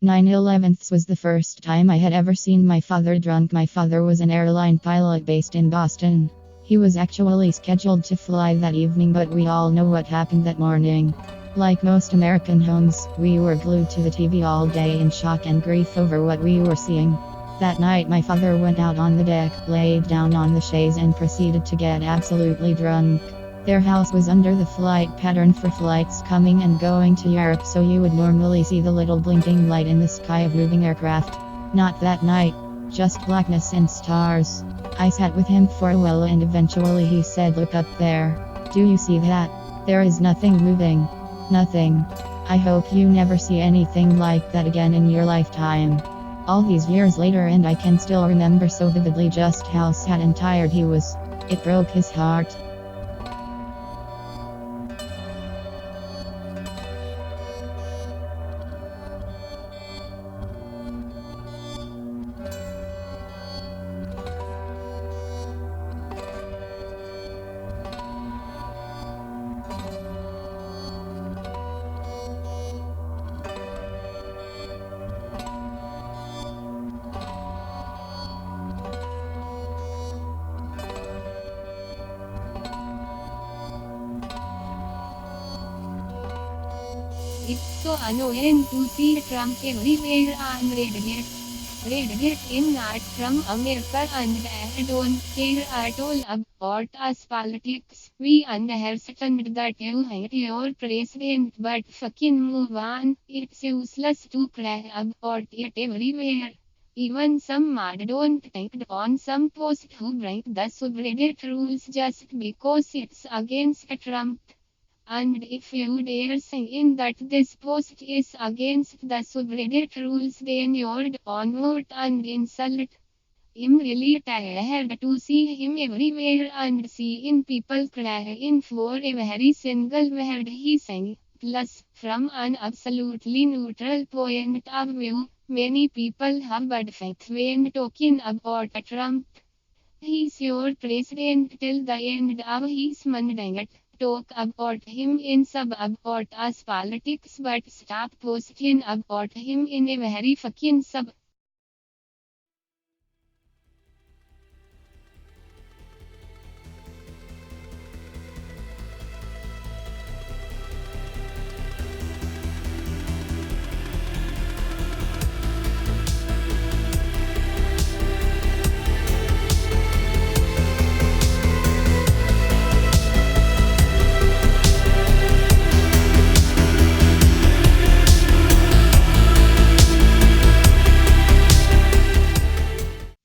9/11 was the first time I had ever seen my father drunk. My father was an airline pilot based in Boston. He was actually scheduled to fly that evening, but we all know what happened that morning. Like most American homes, we were glued to the TV all day in shock and grief over what we were seeing. That night, my father went out on the deck, laid down on the chaise, and proceeded to get absolutely drunk. Their house was under the flight pattern for flights coming and going to Europe, so you would normally see the little blinking light in the sky of moving aircraft. Not that night, just blackness and stars. I sat with him for a while and eventually he said, "Look up there. Do you see that? There is nothing moving. Nothing. I hope you never see anything like that again in your lifetime." All these years later, and I can still remember so vividly just how sad and tired he was. It broke his heart. It's so annoying to see Trump everywhere on Reddit. Reddit is not from America and I don't care at all about us politics. We understand that you hate your president, but fucking move on. It's useless to cry about it everywhere. Even some mad don't take on some post who break the subreddit rules just because it's against Trump. And if you dare saying that this post is against the subreddit rules, then you're downvote and insult. I'm really tired to see him everywhere and seeing people crying for a very single word he sang. Plus, from an absolutely neutral point of view, many people have bad faith when talking about Trump. He's your president till the end of his mandate. Talk about him in sub about us politics, but stop posting about him in a very fucking sub.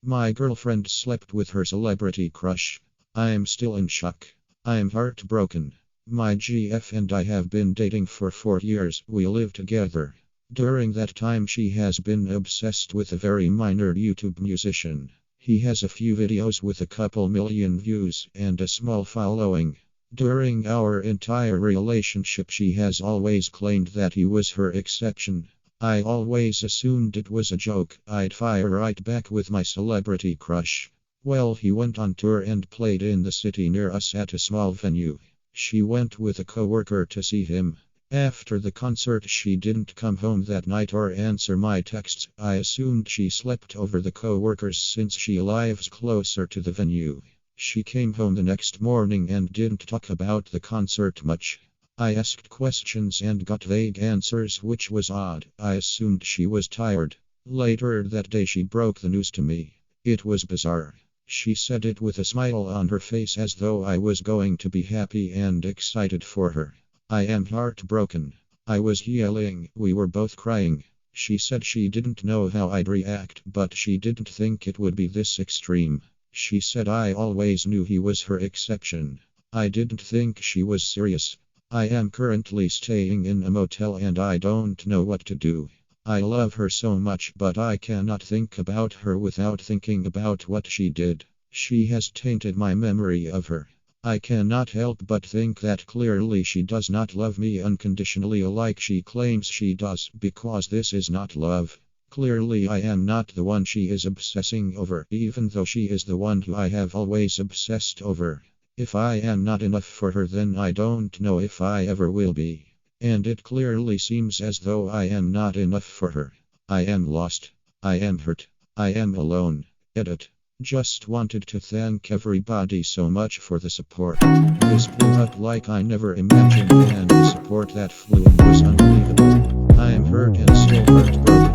My girlfriend slept with her celebrity crush. I'm still in shock. I'm heartbroken. My GF and I have been dating for 4 years. We live together. During that time, she has been obsessed with a very minor YouTube musician. He has a few videos with a couple million views and a small following. During our entire relationship, she has always claimed that he was her exception. I always assumed it was a joke. I'd fire right back with my celebrity crush. Well, he went on tour and played in the city near us at a small venue. She went with a coworker to see him. After the concert, she didn't come home that night or answer my texts. I assumed she slept over the coworkers since she lives closer to the venue. She came home the next morning and didn't talk about the concert much. I asked questions and got vague answers, which was odd. I assumed she was tired. Later that day, she broke the news to me. It was bizarre. She said it with a smile on her face as though I was going to be happy and excited for her. I am heartbroken. I was yelling. We were both crying. She said she didn't know how I'd react, but she didn't think it would be this extreme. She said I always knew he was her exception. I didn't think she was serious. I am currently staying in a motel and I don't know what to do. I love her so much, but I cannot think about her without thinking about what she did. She has tainted my memory of her. I cannot help but think that clearly she does not love me unconditionally like she claims she does, because this is not love. Clearly I am not the one she is obsessing over, even though she is the one who I have always obsessed over. If I am not enough for her, then I don't know if I ever will be. And it clearly seems as though I am not enough for her. I am lost. I am hurt. I am alone. Edit. Just wanted to thank everybody so much for the support. This blew up like I never imagined, and the support that flew in was unbelievable. I am hurt and still heartbroken.